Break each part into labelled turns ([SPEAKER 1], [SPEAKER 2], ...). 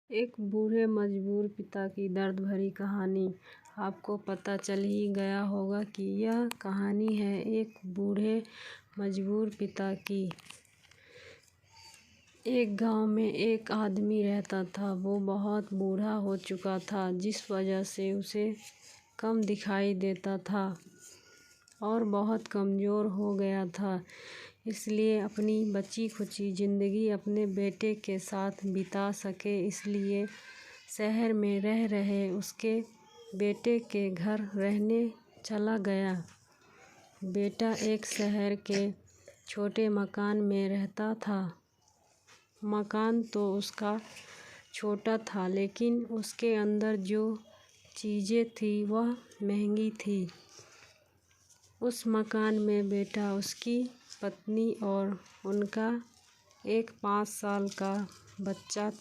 [SPEAKER 1] एक बूढ़े मजबूर पिता की दर्द भरी कहानी। आपको पता चल ही गया होगा कि यह कहानी है एक बूढ़े मजबूर पिता की। एक गांव में एक आदमी रहता था। वो बहुत बूढ़ा हो चुका था, जिस वजह से उसे कम दिखाई देता था और बहुत कमज़ोर हो गया था। इसलिए अपनी बची खुची ज़िंदगी अपने बेटे के साथ बिता सके, इसलिए शहर में रह रहे उसके बेटे के घर रहने चला गया। बेटा एक शहर के छोटे मकान में रहता था। मकान तो उसका छोटा था, लेकिन उसके अंदर जो चीज़ें थी वह महंगी थी। उस मकान में बेटा, उसकी पत्नी और उनका एक 5 साल का बच्चा,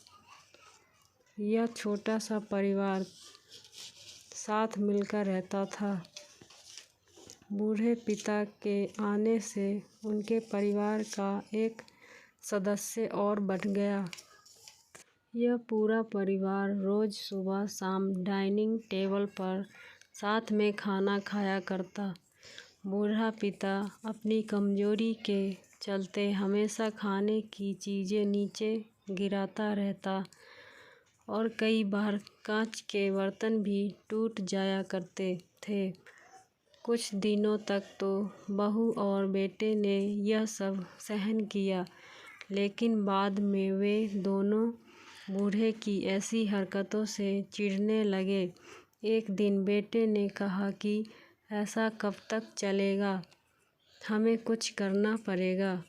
[SPEAKER 1] यह छोटा सा परिवार साथ मिलकर रहता था। बूढ़े पिता के आने से उनके परिवार का एक सदस्य और बढ़ गया। यह पूरा परिवार रोज़ सुबह शाम डाइनिंग टेबल पर साथ में खाना खाया करता। बूढ़ा पिता अपनी कमज़ोरी के चलते हमेशा खाने की चीज़ें नीचे गिराता रहता और कई बार कांच के बर्तन भी टूट जाया करते थे। कुछ दिनों तक तो बहू और बेटे ने यह सब सहन किया, लेकिन बाद में वे दोनों बूढ़े की ऐसी हरकतों से चिढ़ने लगे। एक दिन बेटे ने कहा कि ऐसा कब तक चलेगा, हमें कुछ करना पड़ेगा।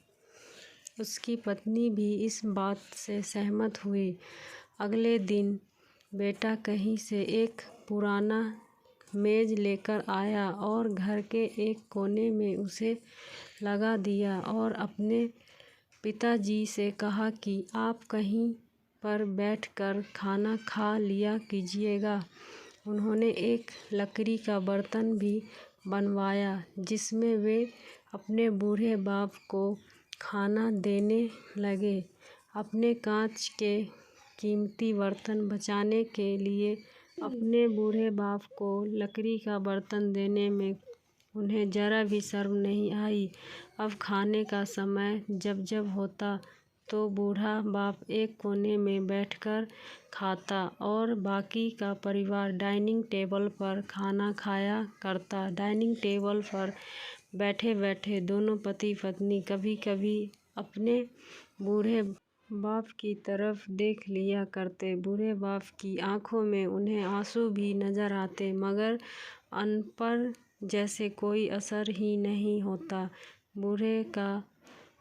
[SPEAKER 1] उसकी पत्नी भी इस बात से सहमत हुई। अगले दिन बेटा कहीं से एक पुराना मेज़ लेकर आया और घर के एक कोने में उसे लगा दिया और अपने पिताजी से कहा कि आप कहीं पर बैठकर खाना खा लिया कीजिएगा। उन्होंने एक लकड़ी का बर्तन भी बनवाया, जिसमें वे अपने बूढ़े बाप को खाना देने लगे। अपने कांच के कीमती बर्तन बचाने के लिए अपने बूढ़े बाप को लकड़ी का बर्तन देने में उन्हें ज़रा भी शर्म नहीं आई। अब खाने का समय जब जब होता तो बूढ़ा बाप एक कोने में बैठकर खाता और बाकी का परिवार डाइनिंग टेबल पर खाना खाया करता। डाइनिंग टेबल पर बैठे बैठे दोनों पति पत्नी कभी कभी अपने बूढ़े बाप की तरफ देख लिया करते। बूढ़े बाप की आंखों में उन्हें आंसू भी नजर आते, मगर उन पर जैसे कोई असर ही नहीं होता। बूढ़े का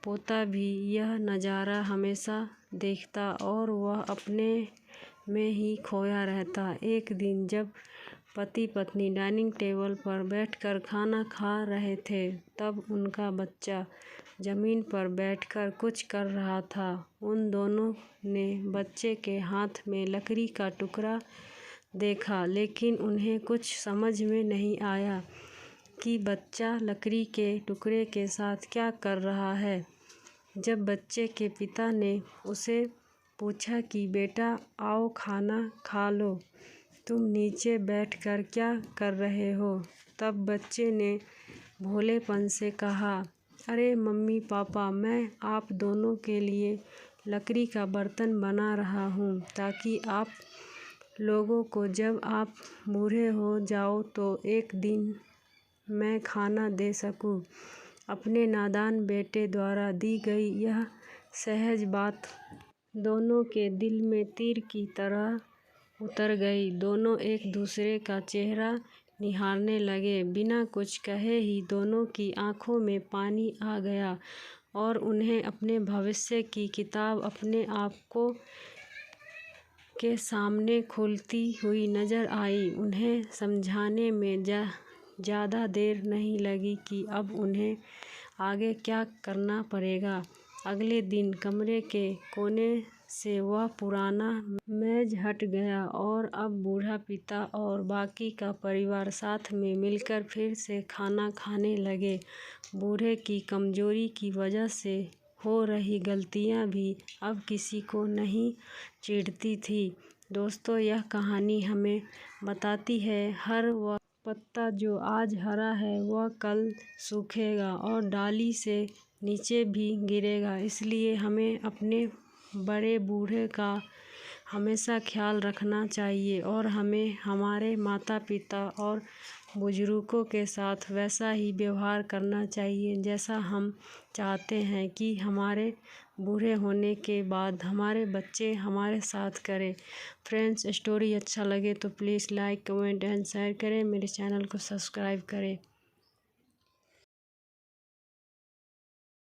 [SPEAKER 1] पोता भी यह नज़ारा हमेशा देखता और वह अपने में ही खोया रहता। एक दिन जब पति पत्नी डाइनिंग टेबल पर बैठकर खाना खा रहे थे, तब उनका बच्चा ज़मीन पर बैठकर कुछ कर रहा था। उन दोनों ने बच्चे के हाथ में लकड़ी का टुकड़ा देखा, लेकिन उन्हें कुछ समझ में नहीं आया कि बच्चा लकड़ी के टुकड़े के साथ क्या कर रहा है। जब बच्चे के पिता ने उसे पूछा कि बेटा आओ खाना खा लो, तुम नीचे बैठकर क्या कर रहे हो, तब बच्चे ने भोलेपन से कहा, अरे मम्मी पापा, मैं आप दोनों के लिए लकड़ी का बर्तन बना रहा हूँ, ताकि आप लोगों को जब आप बूढ़े हो जाओ तो एक दिन मैं खाना दे सकूँ। अपने नादान बेटे द्वारा दी गई यह सहज बात दोनों के दिल में तीर की तरह उतर गई। दोनों एक दूसरे का चेहरा निहारने लगे। बिना कुछ कहे ही दोनों की आंखों में पानी आ गया और उन्हें अपने भविष्य की किताब अपने आप को के सामने खुलती हुई नजर आई। उन्हें समझाने में ज़्यादा देर नहीं लगी कि अब उन्हें आगे क्या करना पड़ेगा। अगले दिन कमरे के कोने से वह पुराना मेज हट गया और अब बूढ़ा पिता और बाकी का परिवार साथ में मिलकर फिर से खाना खाने लगे। बूढ़े की कमज़ोरी की वजह से हो रही गलतियाँ भी अब किसी को नहीं चिढ़ती थी। दोस्तों, यह कहानी हमें बताती है हर वह पत्ता जो आज हरा है वह कल सूखेगा और डाली से नीचे भी गिरेगा। इसलिए हमें अपने बड़े बूढ़े का हमेशा ख्याल रखना चाहिए और हमें हमारे माता पिता और बुजुर्गों के साथ वैसा ही व्यवहार करना चाहिए जैसा हम चाहते हैं कि हमारे बूढ़े होने के बाद हमारे बच्चे हमारे साथ करें। फ्रेंड्स, स्टोरी अच्छा लगे तो please like, comment and share करें। मेरे चैनल को सब्सक्राइब करें।